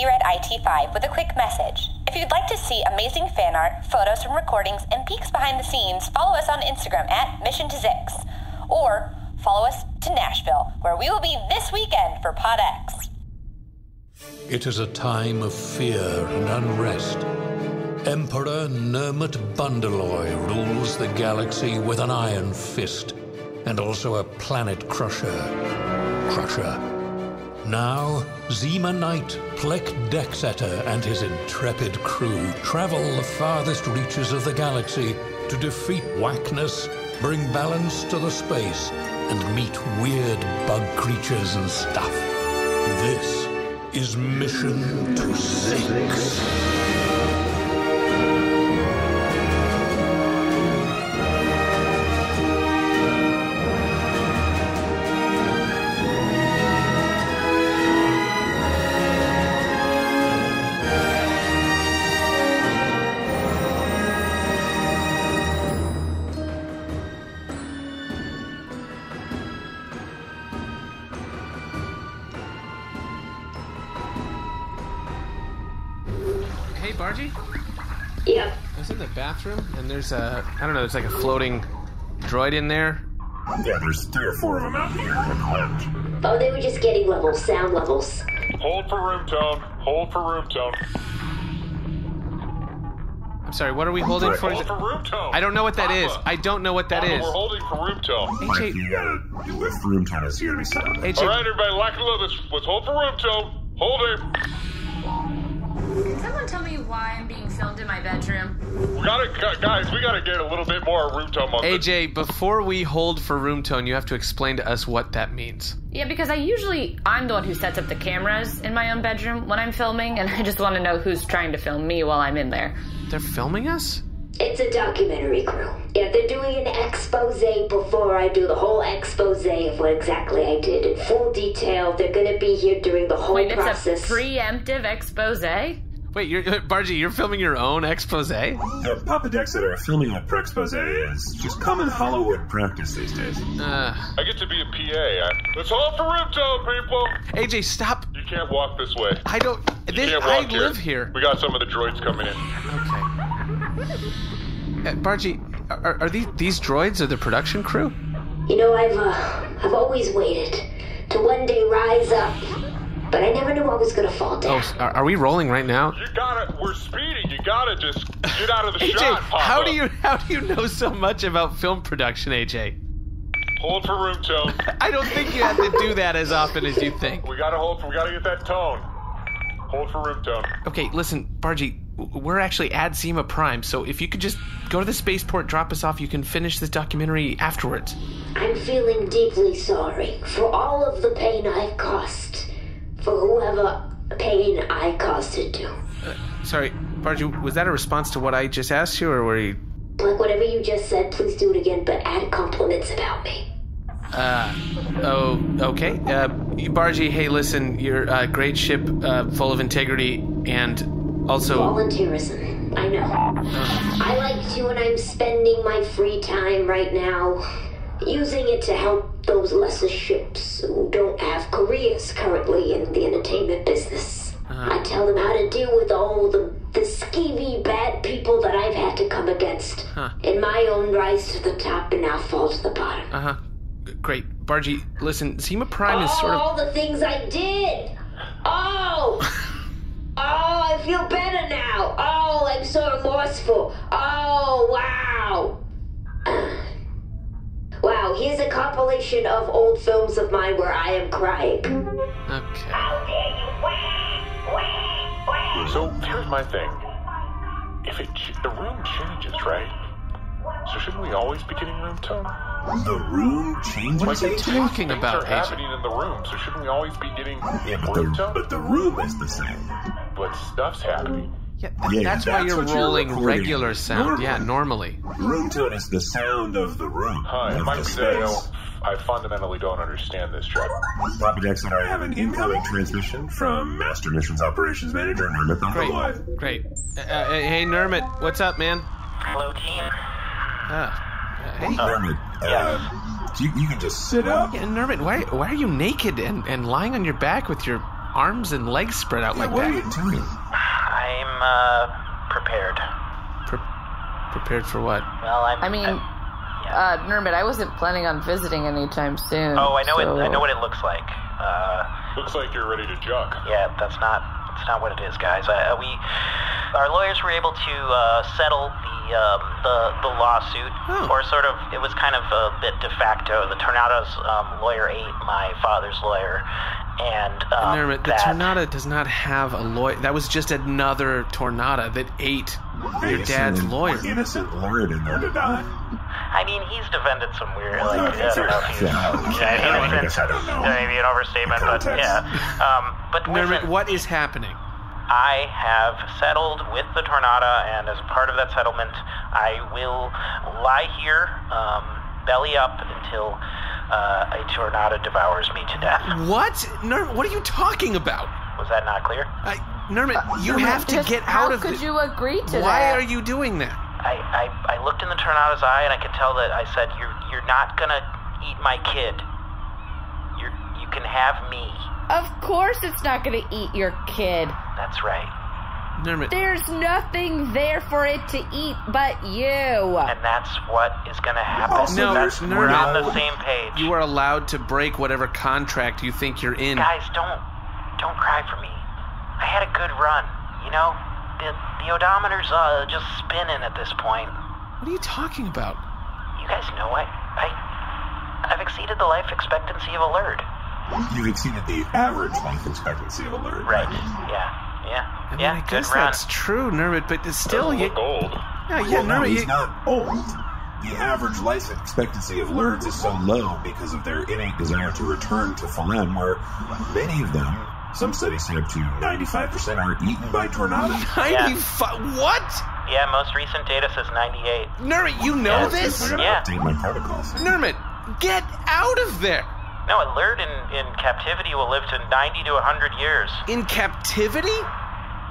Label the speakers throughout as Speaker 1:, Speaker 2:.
Speaker 1: BRED-IT5 with a quick message. If you'd like to see amazing fan art, photos from recordings, and peeks behind the scenes, follow us on Instagram at Mission to Zix. Or follow us to Nashville, where we will be this weekend for PodX.
Speaker 2: It is a time of fear and unrest. Emperor Nermut Bundaloy rules the galaxy with an iron fist, and also a planet crusher. Now, Zima Knight, Pleck Decksetter, and his intrepid crew travel the farthest reaches of the galaxy to defeat whackness, bring balance to the space, and meet weird bug creatures and stuff. This is Mission to Zix.
Speaker 3: Bargie?
Speaker 4: Yep.
Speaker 3: I was in the bathroom, and there's a, I don't know, there's like a floating droid in there.
Speaker 5: Yeah, there's 3 or 4 of them out here in the lounge.
Speaker 4: Oh, they were just getting levels, sound levels.
Speaker 6: Hold for room tone. Hold for room tone.
Speaker 3: I'm sorry, what are we holding for?
Speaker 6: Hold for room tone.
Speaker 3: I don't know what that is. I don't know what that is.
Speaker 6: We're holding for room tone.
Speaker 3: AJ,
Speaker 5: You lift room tone is here to be set up.
Speaker 3: AJ.
Speaker 6: All right, everybody, lock and load. Let's hold for room tone. Hold it.
Speaker 7: Can someone tell me why I'm being filmed in my bedroom?
Speaker 6: Guys, we gotta get a little bit more room tone on this.
Speaker 3: AJ, before we hold for room tone, you have to explain to us what that means.
Speaker 7: Yeah, because I'm the one who sets up the cameras in my own bedroom when I'm filming, and I just want to know who's trying to film me while I'm in there.
Speaker 3: They're filming us?
Speaker 4: It's a documentary crew. Yeah, they're doing an expose before I do the whole expose of what exactly I did in full detail. They're gonna be here during the whole process.
Speaker 7: It's a preemptive expose?
Speaker 3: Wait, Bargie, you're filming your own expose?
Speaker 5: Papa Decksetter, filming a pre-expose is just common Hollywood practice these days.
Speaker 6: I get to be a PA. Let's hold for room tone, people.
Speaker 3: AJ, stop.
Speaker 6: You can't walk this way.
Speaker 3: I don't.
Speaker 6: You can't walk
Speaker 3: I live here.
Speaker 6: We got some of the droids coming in.
Speaker 3: Okay. Bargie, are these droids are the production crew?
Speaker 4: You know, I've always waited to one day rise up. But I never knew I was gonna fall down.
Speaker 3: Oh, are we rolling right now?
Speaker 6: We're speeding. You gotta just get out of the
Speaker 3: AJ,
Speaker 6: shot, Papa.
Speaker 3: how do you know so much about film production, AJ?
Speaker 6: Hold for room tone.
Speaker 3: I don't think you have to do that as often as you think.
Speaker 6: We gotta get that tone. Hold for room tone.
Speaker 3: Okay, listen, Bargie, we're actually at Zima Prime, so if you could just go to the spaceport, drop us off, you can finish this documentary afterwards.
Speaker 4: I'm feeling deeply sorry for all of the pain I've caused. For whoever pain I caused it to.
Speaker 3: Sorry, Bargie, was that a response to what I just asked you, or were you...
Speaker 4: Like, whatever you just said, please do it again, but add compliments about me.
Speaker 3: Okay. Bargie, hey, listen, you're a great ship, full of integrity, and also...
Speaker 4: Volunteerism, I know. I like to when I'm spending my free time right now, using it to help those lesser ships who don't have careers currently in the entertainment business. I tell them how to deal with all the skeevy bad people that I've had to come against. In my own rise to the top and now fall to the bottom.
Speaker 3: Great. Bargie, listen, Zima Prime is sort of...
Speaker 4: all the things I did! Oh, I feel better now! Oh, I'm so remorseful! Oh, wow! Wow, here's a compilation of old films of mine where I am crying.
Speaker 3: Okay.
Speaker 6: So here's my thing. If the room changes, right? So shouldn't we always be getting room tone?
Speaker 5: The room changes?
Speaker 3: What are you talking about,
Speaker 6: Things are happening in the room, so shouldn't we always be getting room tone?
Speaker 5: But the room is the same.
Speaker 6: But stuff's happening.
Speaker 3: Yeah, that's why you're rolling regular sound.
Speaker 5: Normally.
Speaker 3: Yeah, normally.
Speaker 5: Room tone is the sound of the room.
Speaker 6: It might be that I fundamentally don't understand this job.
Speaker 5: Papa Decksetter, I have an incoming transmission from Master Missions Operations Manager Nermut Bundaloy.
Speaker 3: Great. Hey, Nermut, what's up, man?
Speaker 8: Hello, team.
Speaker 3: Hey.
Speaker 5: Nermut, you can just sit up.
Speaker 3: Yeah, Nermut, why are you naked and lying on your back with your arms and legs spread out like
Speaker 5: what
Speaker 3: that?
Speaker 5: are you doing?
Speaker 8: I'm, prepared.
Speaker 3: Prepared for what?
Speaker 8: Well,
Speaker 7: Nermut, I wasn't planning on visiting anytime soon.
Speaker 8: Oh, I know
Speaker 7: so...
Speaker 8: I know what it looks like.
Speaker 6: Looks like you're ready to juck.
Speaker 8: Yeah, that's not what it is, guys. Our lawyers were able to settle the lawsuit, or sort of, it was kind of a bit de facto. The Tornado's lawyer ate my father's lawyer, and
Speaker 3: Nermut, the Tornado does not have a lawyer. That was just another Tornado that ate your dad's lawyer.
Speaker 5: Innocent lawyer didn't know to die.
Speaker 8: I mean, he's defended some weird, I don't know if he's...
Speaker 5: I don't know.
Speaker 8: Maybe an overstatement, but yeah. But
Speaker 3: Nermut, what is happening?
Speaker 8: I have settled with the Tornado, and as a part of that settlement, I will lie here, belly up, until a Tornado devours me to death.
Speaker 3: What? Nermut, what are you talking about?
Speaker 8: Was that not clear?
Speaker 3: Nermut, you have to get out of
Speaker 7: this. How could you agree to that?
Speaker 3: Why are you doing that?
Speaker 8: I looked in the Tornado's eye, and I could tell that I said, you're not gonna eat my kid. You can have me.
Speaker 7: Of course it's not going to eat your kid.
Speaker 8: That's right.
Speaker 3: Nermut.
Speaker 7: There's nothing there for it to eat but you.
Speaker 8: And that's what is going to happen.
Speaker 3: No,
Speaker 8: we're on the same page.
Speaker 3: You are allowed to break whatever contract you think you're in.
Speaker 8: Guys, don't cry for me. I had a good run. You know, the odometer's just spinning at this point.
Speaker 3: What are you talking about?
Speaker 8: You guys know I've exceeded the life expectancy of a lurd.
Speaker 5: You've exceeded the average life expectancy of a lurd.
Speaker 8: Right. Yeah.
Speaker 3: I mean, I guess that's true, Nermut, but it's still...
Speaker 6: You look old.
Speaker 3: Nermut,
Speaker 5: no, he's not old. The average life expectancy of lurds is so low because of their innate desire to return to farm, where many of them, some studies say up to 95%, are eaten by tornadoes.
Speaker 3: 95? What?
Speaker 8: Yeah, most recent data says 98.
Speaker 3: Nermut, you know this?
Speaker 5: I'm gonna update my protocols.
Speaker 3: Nermut, get out of there!
Speaker 8: No, a lurd in captivity will live to 90 to 100 years.
Speaker 3: In captivity?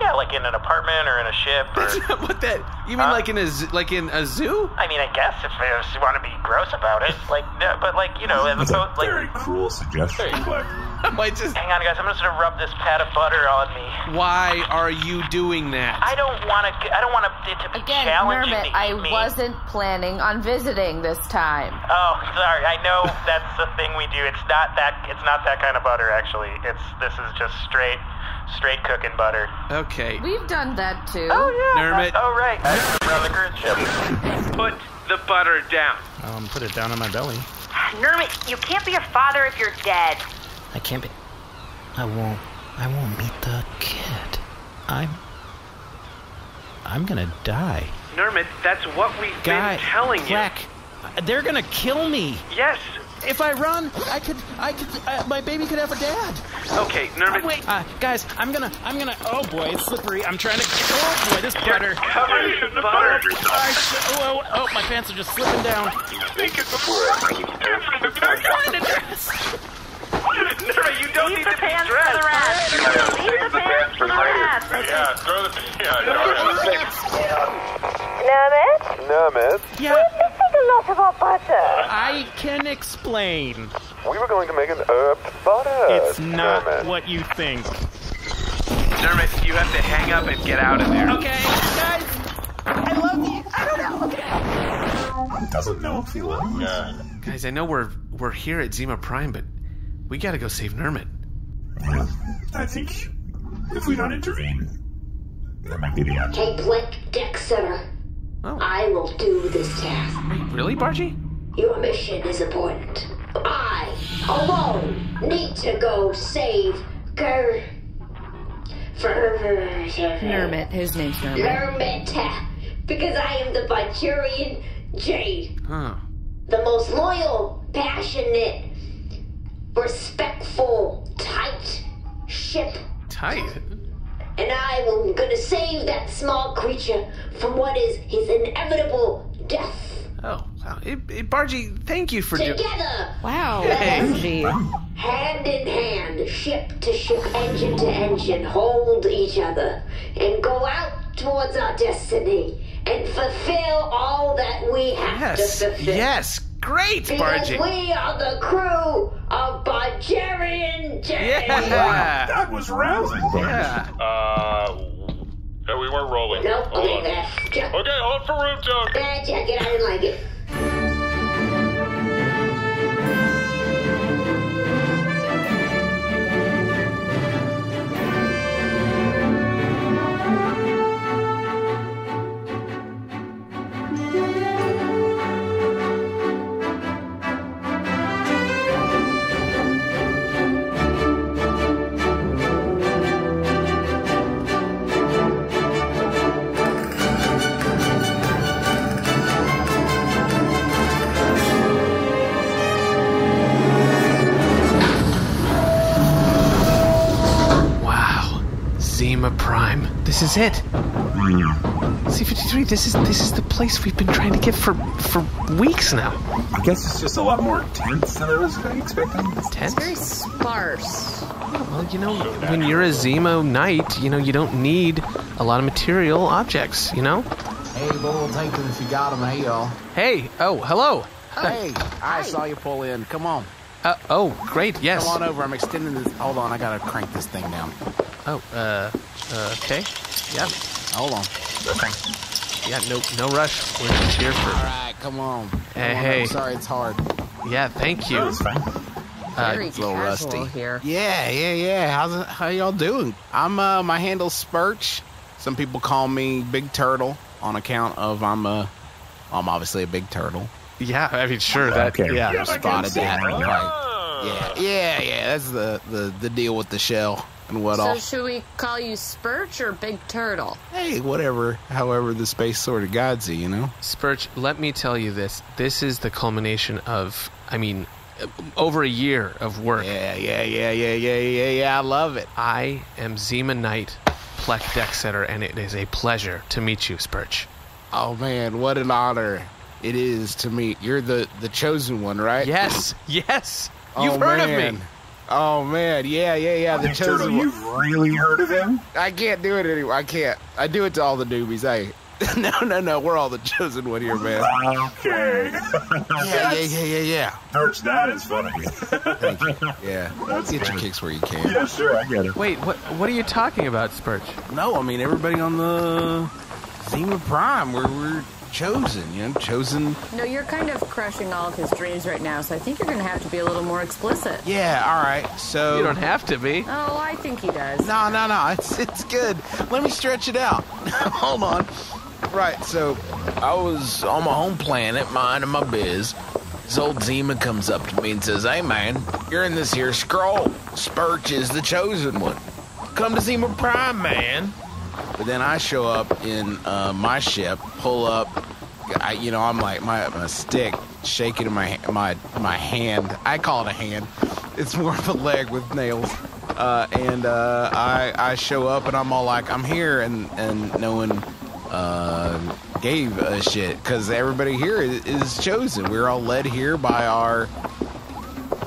Speaker 8: Yeah, like in an apartment or in a ship.
Speaker 3: That's not what that... You mean like in a zoo?
Speaker 8: I mean, I guess if you want to be gross about it,
Speaker 5: That's a very cruel suggestion.
Speaker 8: Hang on, guys. I'm just gonna rub this pat of butter on me.
Speaker 3: Why are you doing that?
Speaker 8: I don't want it to be challenging
Speaker 7: Nermut,
Speaker 8: to eat me.
Speaker 7: I wasn't planning on visiting this time.
Speaker 8: Oh, sorry. I know that's the thing we do. It's not that kind of butter, actually. This is just straight cooking butter.
Speaker 3: Okay.
Speaker 7: We've done that too.
Speaker 8: Oh yeah.
Speaker 3: Nermut.
Speaker 8: Oh right. Around the cruise ship.
Speaker 3: Put the butter down.
Speaker 9: Put it down on my belly.
Speaker 1: Nermut, you can't be a father if you're dead.
Speaker 9: I can't be. I won't meet the kid. I'm gonna die.
Speaker 3: Nermut, that's what we've been telling you.
Speaker 9: Pleck, they're gonna kill me.
Speaker 3: Yes.
Speaker 9: If I run, I could, my baby could have a dad.
Speaker 3: Okay, Nermut.
Speaker 9: Wait, guys, I'm gonna, oh boy, it's slippery. I'm trying to, oh boy, this butter.
Speaker 3: Covered in butter.
Speaker 9: Oh, my pants are just slipping down. I'm trying to dress.
Speaker 3: Nermut, you don't need to be dressed.
Speaker 1: Leave the pants for the rest.
Speaker 6: Yeah, throw the...
Speaker 10: Nermut?
Speaker 9: Yeah.
Speaker 1: Why did you take a lot of our butter?
Speaker 9: I can explain.
Speaker 10: We were going to make an herb butter.
Speaker 9: It's not
Speaker 10: Nermut.
Speaker 9: what you think.
Speaker 3: Nermut, you have to hang up and get out of there.
Speaker 9: Okay, guys, I love you. I don't know.
Speaker 5: He doesn't know if he will.
Speaker 6: Yeah.
Speaker 3: Guys, I know we're here at Zima Prime, but we gotta go save Nermut.
Speaker 5: Yeah, I think if we don't intervene, that might be the end.
Speaker 4: Hey, Pleck, Decksetter.
Speaker 3: Oh.
Speaker 4: I will do this task.
Speaker 3: Really, Bargie?
Speaker 4: Your mission is important. I, alone, need to go save
Speaker 7: Nermut. His name's Nermut.
Speaker 4: Nermut. Because I am the Bargarean Jade.
Speaker 3: Huh.
Speaker 4: The most loyal, passionate, respectful, tight ship.
Speaker 3: Tight?
Speaker 4: And I am gonna save that small creature from what is his inevitable death.
Speaker 3: Oh, wow. Bargie, thank you for
Speaker 4: Together!
Speaker 7: Wow,
Speaker 3: Hey.
Speaker 7: Bargie.
Speaker 4: Hand in hand, ship to ship, engine to engine, hold each other, and go out towards our destiny, and fulfill all that we have to fulfill.
Speaker 3: Yes. Great,
Speaker 4: Because
Speaker 3: Bargie.
Speaker 4: we are the crew of Bargarean Jade.
Speaker 3: Yeah.
Speaker 5: That was rousing,
Speaker 3: Yeah.
Speaker 6: No, we weren't rolling.
Speaker 4: Nope,
Speaker 6: Hold
Speaker 4: okay,
Speaker 6: on.
Speaker 4: there.
Speaker 6: Okay, hold for room tone.
Speaker 4: Check it, I didn't like it.
Speaker 3: Zima Prime. This is it. C-53, this is the place we've been trying to get for weeks now.
Speaker 5: I guess it's just a lot more tense than I was expecting.
Speaker 3: Tense?
Speaker 7: Very sparse.
Speaker 3: Well, you know, when you're a Zemo knight, you know, you don't need a lot of material objects, you know?
Speaker 11: Hey, we'll take them if you got them. Hey, y'all.
Speaker 3: Hey, oh, hello.
Speaker 11: Hey, I saw you pull in. Come on.
Speaker 3: Oh, great, yes.
Speaker 11: Come on over. I'm extending this. Hold on, I gotta crank this thing down.
Speaker 3: Oh, okay. Yeah.
Speaker 11: Hold on.
Speaker 3: Okay. Yeah, no rush. We're just here for...
Speaker 11: All right, come on.
Speaker 3: Hey.
Speaker 11: I'm sorry, it's hard.
Speaker 3: Yeah, thank you.
Speaker 5: It's fine.
Speaker 7: Very
Speaker 11: It's a little
Speaker 7: casual
Speaker 11: rusty.
Speaker 7: here.
Speaker 11: Yeah. How y'all doing? I'm, my handle's Spurch. Some people call me Big Turtle on account of I'm obviously a big turtle.
Speaker 3: Yeah, I mean, sure, that...
Speaker 5: Okay.
Speaker 3: Yeah.
Speaker 5: Yeah.
Speaker 11: Spotted that. Right. Yeah. That's the deal with the shell and what
Speaker 7: So
Speaker 11: all.
Speaker 7: should we call you Spurch or Big Turtle?
Speaker 11: Hey, whatever. However the space sort of guides you, you know?
Speaker 3: Spurch, let me tell you this. This is the culmination of, I mean, over a year of work.
Speaker 11: Yeah. I love it.
Speaker 3: I am Zima Knight, Pleck Decksetter, and it is a pleasure to meet you, Spurch.
Speaker 11: Oh, man, what an honor it is to meet. You're the chosen one, right?
Speaker 3: Yes.
Speaker 11: Oh,
Speaker 3: You've heard of
Speaker 11: man.
Speaker 3: me.
Speaker 11: Oh, man. Yeah. The chosen one.
Speaker 5: You've really heard of him?
Speaker 11: I can't do it anymore. I can't. I do it to all the newbies. Hey. No. We're all the chosen one here, man.
Speaker 5: Okay.
Speaker 11: Yeah.
Speaker 5: Spurch, that is funny.
Speaker 11: Thank you. Yeah. Get your kicks where you can.
Speaker 5: Yeah, sure, I get it.
Speaker 3: Wait, what are you talking about, Spurch?
Speaker 11: No, I mean, everybody on the Zima Prime, we're chosen, chosen.
Speaker 7: No, you're kind of crushing all of his dreams right now, so I think you're going to have to be a little more explicit.
Speaker 11: Yeah, all right. So
Speaker 3: You don't have to be.
Speaker 7: Oh, I think he does.
Speaker 11: No. It's good. Let me stretch it out. Hold on. Right, so I was on my home planet, minding my biz. This old Zima comes up to me and says, "Hey, man, you're in this here scroll. Spurch is the chosen one. Come to Zima Prime, man." But then I show up in my ship, pull up. I'm like my stick shaking in my hand. I call it a hand. It's more of a leg with nails. And I show up and I'm all like, I'm here, and no one gave a shit because everybody here is chosen. We're all led here by our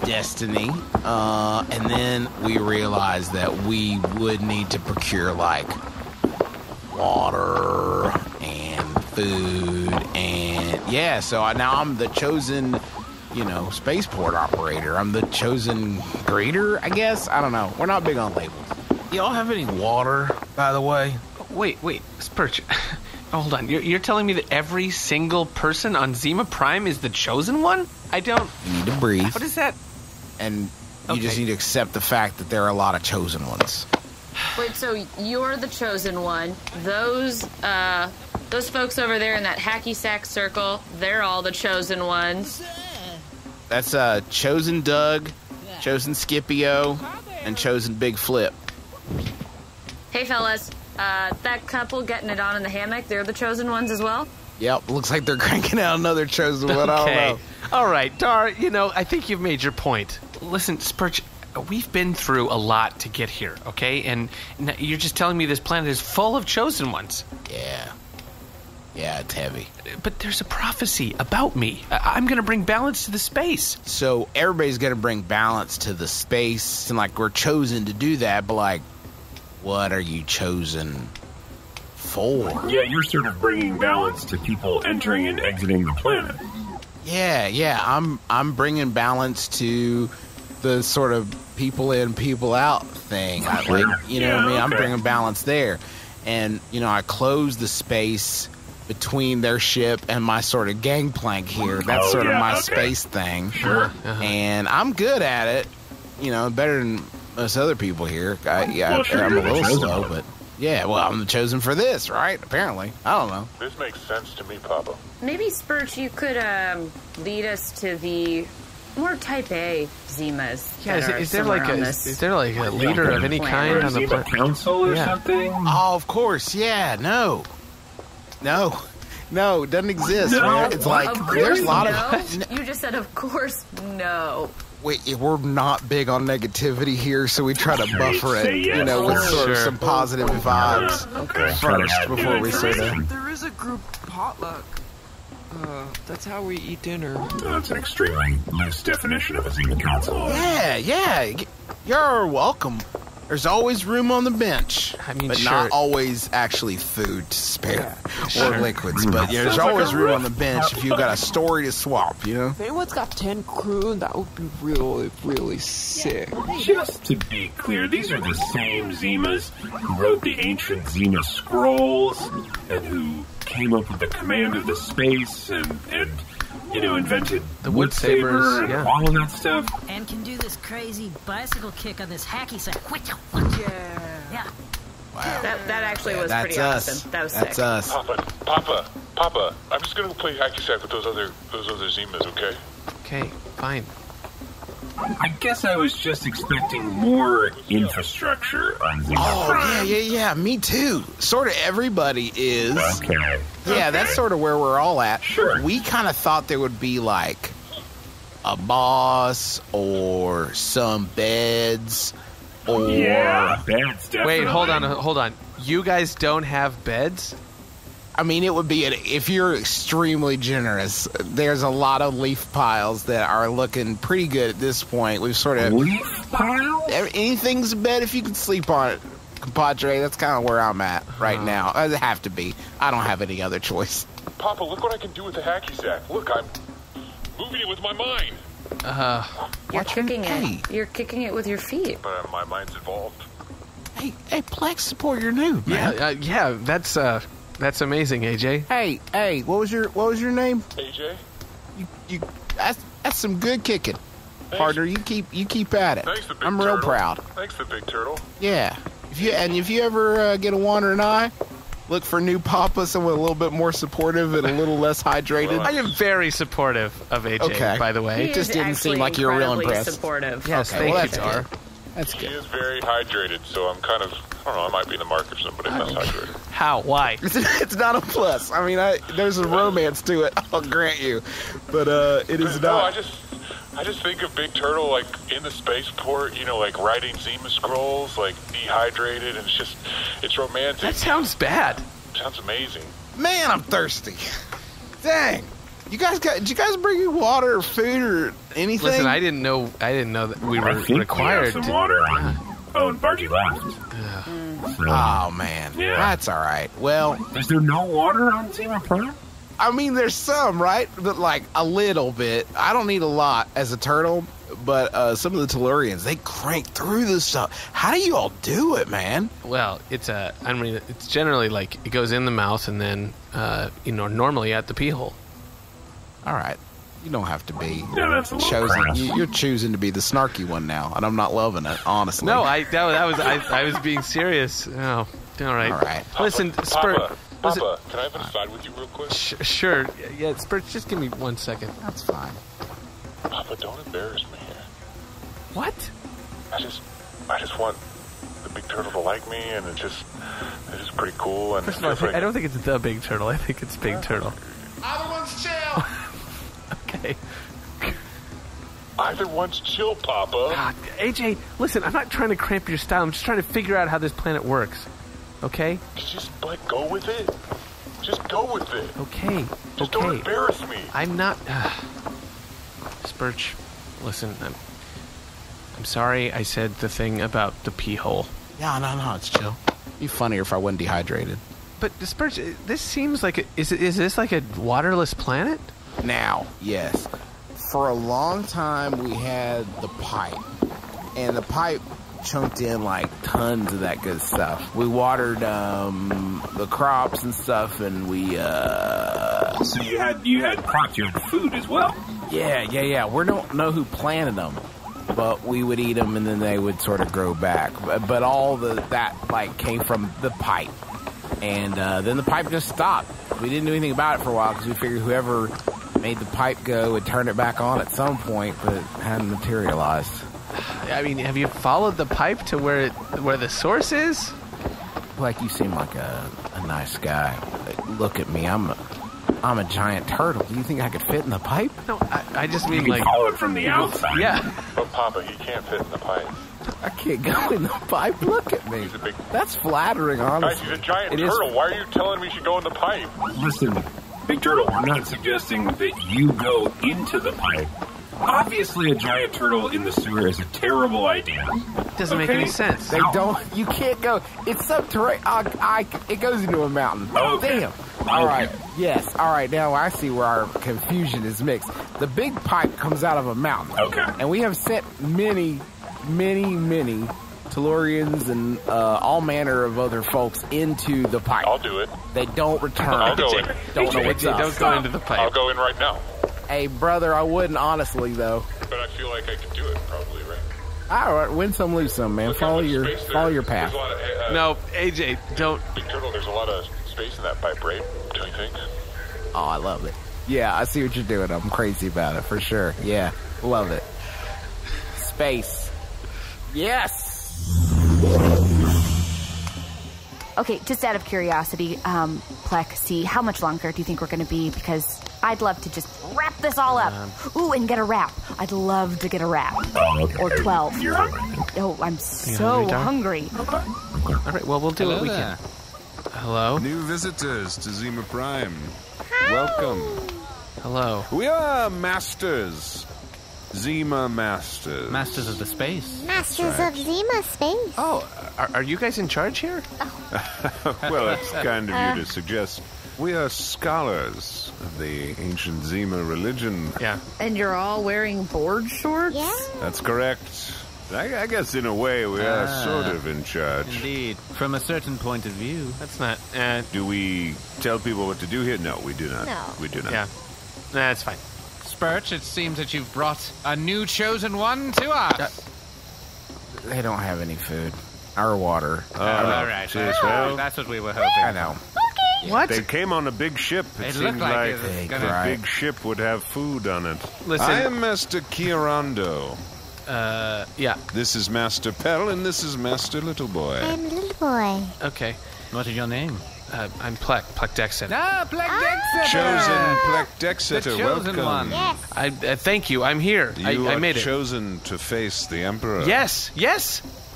Speaker 11: destiny. And then we realized that we would need to procure like water and food and so now I'm the chosen spaceport operator. I'm the chosen greeter, I guess. I don't know, we're not big on labels. Y'all have any water, by the way?
Speaker 3: Wait, Spurch. Hold on. You're telling me that every single person on Zima Prime is the chosen one? I don't...
Speaker 11: You need to breathe.
Speaker 3: How does that...
Speaker 11: And you just need to accept the fact that there are a lot of chosen ones.
Speaker 7: Wait, so you're the chosen one. Those folks over there in that hacky sack circle, they're all the chosen ones.
Speaker 11: That's chosen Doug, chosen Scipio, and chosen Big Flip.
Speaker 7: Hey, fellas. That couple getting it on in the hammock, they're the chosen ones as well?
Speaker 11: Yep, looks like they're cranking out another chosen one. I don't know.
Speaker 3: All right, Dar, I think you've made your point. Listen, Spurch, we've been through a lot to get here, okay? And you're just telling me this planet is full of chosen ones.
Speaker 11: Yeah, it's heavy.
Speaker 3: But there's a prophecy about me. I'm going to bring balance to the space.
Speaker 11: So everybody's going to bring balance to the space, and like we're chosen to do that, but like, what are you chosen for?
Speaker 5: Yeah, you're sort of bringing balance to people entering and exiting the planet.
Speaker 11: Yeah. I'm bringing balance to the sort of people in, people out thing. You know what I mean? I'm bringing balance there. And, I close the space between their ship and my sort of gangplank here. That's of my space thing.
Speaker 3: Sure.
Speaker 11: And I'm good at it. Better than most other people here. I'm a little slow, but yeah, well, I'm the chosen for this, right? Apparently. I don't know.
Speaker 6: This makes sense to me, Papa.
Speaker 7: Maybe, Spurch, you could lead us to the more Type A Zimas.
Speaker 3: Yeah, is there like a leader of any kind on the planet?
Speaker 5: Council or something?
Speaker 11: Oh, of course. Yeah, no, it doesn't exist.
Speaker 5: No.
Speaker 11: It's like there's a lot of.
Speaker 7: You just said, of course, no.
Speaker 11: We're not big on negativity here, so we try to buffer it, with sort of some positive vibes first before we sort of.
Speaker 12: There is a group potluck. That's how we eat dinner.
Speaker 5: That's an extremely loose definition of a Zima Council.
Speaker 11: Yeah. You're welcome. There's always room on the bench. But not always actually food to spare or liquids. But there's always room on the bench if you've got a story to swap,
Speaker 12: If anyone's got 10 crew, that would be really, really sick.
Speaker 5: Just to be clear, these are the same Zimas who wrote the ancient Zima scrolls and who came up with the command of the space and invented
Speaker 3: the wood sabers,
Speaker 5: all of that stuff.
Speaker 13: And can do this crazy bicycle kick on this hacky sack. Yeah.
Speaker 11: Wow.
Speaker 7: That actually was pretty awesome. That was sick.
Speaker 11: That's us.
Speaker 6: Papa, I'm just gonna go play hacky sack with those other Zimas, okay?
Speaker 3: Okay, fine.
Speaker 5: I guess I was just expecting more infrastructure on Zima Prime.
Speaker 11: Yeah, me too. Sort of everybody is.
Speaker 5: Okay.
Speaker 11: Yeah, that's sort of where we're all at.
Speaker 5: Sure.
Speaker 11: We kind of thought there would be like a boss or some beds or...
Speaker 5: Yeah, beds, definitely.
Speaker 3: Wait, hold on. You guys don't have beds?
Speaker 11: I mean, it would be, if you're extremely generous, there's a lot of leaf piles that are looking pretty good at this point. We've sort of...
Speaker 5: Leaf piles?
Speaker 11: Anything's a bed if you can sleep on it, compadre. That's kind of where I'm at right now. I have to be. I don't have any other choice.
Speaker 6: Papa, look what I can do with the hacky sack. Look, I'm moving it with my mind.
Speaker 7: You're kicking it. You're kicking it with your feet.
Speaker 6: But my mind's involved.
Speaker 11: Hey, Pleck, support your new man.
Speaker 3: Yeah, that's amazing, AJ.
Speaker 11: Hey, what was your name?
Speaker 6: AJ?
Speaker 11: You that's some good kicking. Thanks. Partner, you keep at it.
Speaker 6: Thanks, the big
Speaker 11: I'm
Speaker 6: turtle.
Speaker 11: real proud.
Speaker 6: Thanks, the big turtle.
Speaker 11: Yeah. If you ever get a wandering eye, look for new Papa, someone a little bit more supportive and a little less hydrated.
Speaker 3: I am very supportive of AJ, by the way.
Speaker 11: It just didn't seem like you were real impressed.
Speaker 7: Supportive.
Speaker 3: Yes, thank you, Dar.
Speaker 11: That's good.
Speaker 6: He is very hydrated, so I'm kind of, I don't know, I might be in the market for somebody less hydrated.
Speaker 3: How? Why?
Speaker 11: It's not a plus. I mean, there's a romance to it, I'll grant you. But it is not.
Speaker 6: No, I just think of Big Turtle, like, in the spaceport, like, writing Zima scrolls, like, dehydrated, and it's romantic.
Speaker 3: That sounds bad.
Speaker 6: Sounds amazing.
Speaker 11: Man, I'm thirsty. Dang. Did you guys bring you water or food or anything?
Speaker 3: Listen, I didn't know that we were required
Speaker 5: some water on. Oh, and Bargie left.
Speaker 11: Oh man, that's all right. Well,
Speaker 5: is there no water on Zima Prime?
Speaker 11: I mean, there's some, right? But like a little bit. I don't need a lot as a turtle, but some of the Tellurians, they crank through this stuff. How do you all do it, man?
Speaker 3: Well, it's generally like it goes in the mouth and then normally at the pee hole.
Speaker 11: All right. You don't have to be
Speaker 5: chosen.
Speaker 11: You're choosing to be the snarky one now, and I'm not loving it, honestly.
Speaker 3: No, I was being serious. Oh, all right.
Speaker 11: All right.
Speaker 3: Listen, Spurch.
Speaker 6: Papa, can I have an aside with you real quick?
Speaker 3: Sure. Yeah, Spurch, just give me 1 second.
Speaker 11: That's fine.
Speaker 6: Papa, don't embarrass me here.
Speaker 3: What?
Speaker 6: I just want the big turtle to like me, and it's just pretty cool. And
Speaker 3: first of all, I don't think it's the big turtle. I think it's Big Turtle.
Speaker 11: Either one's chill.
Speaker 3: Okay.
Speaker 6: Either one's chill, Papa.
Speaker 3: AJ, listen, I'm not trying to cramp your style. I'm just trying to figure out how this planet works. Okay?
Speaker 6: Just go with it. Just go with it.
Speaker 3: Okay.
Speaker 6: Just don't embarrass me.
Speaker 3: I'm not. Spurch, listen. I'm sorry. I said the thing about the pee hole.
Speaker 11: Yeah, no, it's chill. It'd be funnier if I wasn't dehydrated.
Speaker 3: But Spurch, this seems like is this like a waterless planet?
Speaker 11: Now, yes. For a long time, we had the pipe. And the pipe chunked in, like, tons of that good stuff. We watered the crops and stuff, and we,
Speaker 5: So you had crops, you had food as well?
Speaker 11: Yeah. We don't know who planted them, but we would eat them, and then they would sort of grow back. But all that came from the pipe. And then the pipe just stopped. We didn't do anything about it for a while because we figured whoever made the pipe go would turn it back on at some point, but it hadn't materialized.
Speaker 3: I mean, have you followed the pipe to where the source is?
Speaker 11: Like, you seem like a nice guy. Look at me. I'm a giant turtle. Do you think I could fit in the pipe?
Speaker 3: No, I just mean,
Speaker 5: You
Speaker 3: like...
Speaker 5: can follow it from the outside.
Speaker 3: Yeah.
Speaker 6: But, Papa, you can't fit in the pipe.
Speaker 11: I can't go in the pipe. Look at me. That's flattering, honestly.
Speaker 6: Guys, he's a giant turtle. Why are you telling me we should go in the pipe?
Speaker 5: Listen, Big Turtle, I'm not suggesting that you go into the pipe. Obviously, a giant turtle in the sewer is a terrible idea.
Speaker 3: Doesn't make any sense.
Speaker 11: They don't. You can't go. It's subterranean. It goes into a mountain.
Speaker 5: Okay.
Speaker 11: Damn. All right. Yes. All right. Now I see where our confusion is mixed. The big pipe comes out of a mountain.
Speaker 5: Okay.
Speaker 11: And we have sent many Tellurians and all manner of other folks into the pipe.
Speaker 6: I'll do it.
Speaker 11: They don't return.
Speaker 6: I'll go in.
Speaker 11: Don't know what's up.
Speaker 3: Don't go into the pipe.
Speaker 6: I'll go in right now.
Speaker 11: Hey, brother, I wouldn't honestly though.
Speaker 6: But I feel like I could do it, probably, right?
Speaker 11: All right, win some, lose some, man. Follow your path.
Speaker 6: There's a lot of,
Speaker 3: No, AJ, don't.
Speaker 6: Big Turtle, there's a lot of space in that pipe, right? Don't you think?
Speaker 11: Oh, I love it. Yeah, I see what you're doing. I'm crazy about it, for sure. Yeah, love it. Space. Yes!
Speaker 1: Okay, just out of curiosity, Pleck, see, how much longer do you think we're going to be? Because I'd love to just wrap this all up. Ooh, and get a wrap. I'd love to get a wrap.
Speaker 5: Oh, okay.
Speaker 1: Or 12.
Speaker 5: You're hungry.
Speaker 1: Oh, I'm so hungry.
Speaker 3: All right, well, we'll do what we can. Hello?
Speaker 14: New visitors to Zima Prime. Welcome.
Speaker 3: Hello.
Speaker 14: We are masters. Zima masters.
Speaker 9: Masters of the space.
Speaker 15: Masters of Zima space.
Speaker 3: Oh, are you guys in charge here?
Speaker 14: Well, it's kind of you to suggest. We are scholars of the ancient Zima religion.
Speaker 3: Yeah.
Speaker 7: And you're all wearing board shorts?
Speaker 15: Yeah.
Speaker 14: That's correct. I guess in a way we are sort of in charge.
Speaker 9: Indeed. From a certain point of view.
Speaker 3: That's not...
Speaker 14: Do we tell people what to do here? No, we do not.
Speaker 15: No.
Speaker 14: We do not.
Speaker 3: Yeah. That's fine.
Speaker 16: Spurch, it seems that you've brought a new chosen one to us.
Speaker 11: They don't have any food. Or water.
Speaker 16: All right.
Speaker 14: Well,
Speaker 16: That's what we were hoping.
Speaker 11: I know.
Speaker 3: What?
Speaker 14: They came on a big ship. It
Speaker 16: It looked
Speaker 14: seemed
Speaker 16: like
Speaker 14: like
Speaker 16: it was
Speaker 14: the
Speaker 16: gonna...
Speaker 14: big ship would have food on it.
Speaker 3: Listen.
Speaker 14: I am Master Kiarondo.
Speaker 3: Yeah.
Speaker 14: This is Master Pell, and this is Master Little Boy.
Speaker 15: I'm little boy.
Speaker 3: Okay.
Speaker 9: What is your name?
Speaker 3: I'm Pleck Decksetter.
Speaker 16: Ah, Pleck Decksetter!
Speaker 14: Chosen Pleck Decksetter,
Speaker 16: The chosen
Speaker 14: welcome.
Speaker 16: one.
Speaker 15: Yes.
Speaker 3: I thank you. I'm here.
Speaker 14: You
Speaker 3: I
Speaker 14: are
Speaker 3: made it.
Speaker 14: chosen to face the Emperor.
Speaker 3: Yes.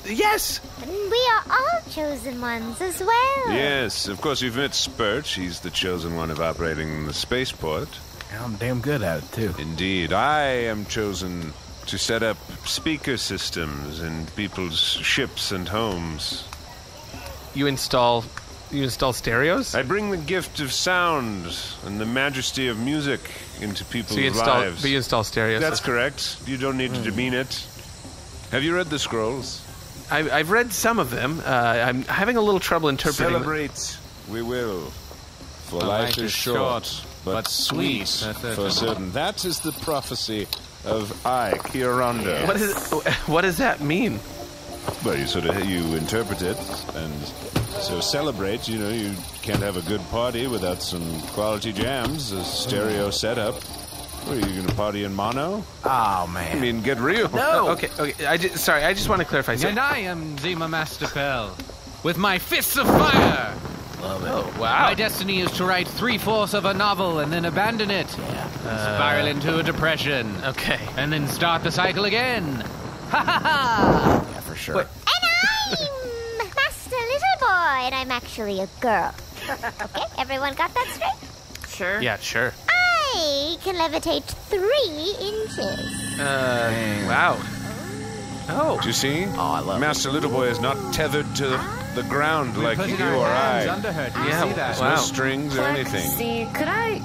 Speaker 15: And we are all chosen ones as well.
Speaker 14: Yes, of course, you've met Spurch. He's the chosen one of operating the spaceport.
Speaker 11: I'm damn good at it, too.
Speaker 14: Indeed. I am chosen to set up speaker systems in people's ships and homes.
Speaker 3: You install stereos?
Speaker 14: I bring the gift of sound and the majesty of music into people's lives.
Speaker 3: But you install stereos.
Speaker 14: That's correct. You don't need to demean it. Have you read the scrolls?
Speaker 3: I've read some of them. I'm having a little trouble interpreting.
Speaker 14: Celebrate, we will. For life is short, but sweet for certain. That is the prophecy of Kiarondo.
Speaker 3: What does that mean?
Speaker 14: Well, you interpret it, and so celebrate. You know, you can't have a good party without some quality jams, a stereo setup. What, are you going to party in mono?
Speaker 11: Oh, man.
Speaker 14: I mean, get real.
Speaker 3: No. Okay. I just want to clarify.
Speaker 16: And I am Zima Master Pell, with my fists of fire.
Speaker 11: Love it.
Speaker 3: Oh, wow.
Speaker 16: My destiny is to write 3/4 of a novel and then abandon it. Spiral into a depression.
Speaker 3: Okay.
Speaker 16: And then start the cycle again. Ha ha ha!
Speaker 11: Yeah, for sure.
Speaker 15: And I'm Master Little Boy, and I'm actually a girl. Okay, everyone got that straight?
Speaker 7: Sure.
Speaker 3: Yeah, sure.
Speaker 15: I can levitate 3 inches.
Speaker 3: Wow. Oh.
Speaker 14: Do you see?
Speaker 11: Oh, I love
Speaker 14: Master Little Boy is not tethered to the ground like you
Speaker 16: Putting
Speaker 14: or
Speaker 16: our hands
Speaker 14: I.
Speaker 16: under her. Do you
Speaker 3: Yeah,
Speaker 16: see that?
Speaker 14: There's
Speaker 3: wow.
Speaker 14: no strings or anything.
Speaker 7: See, could I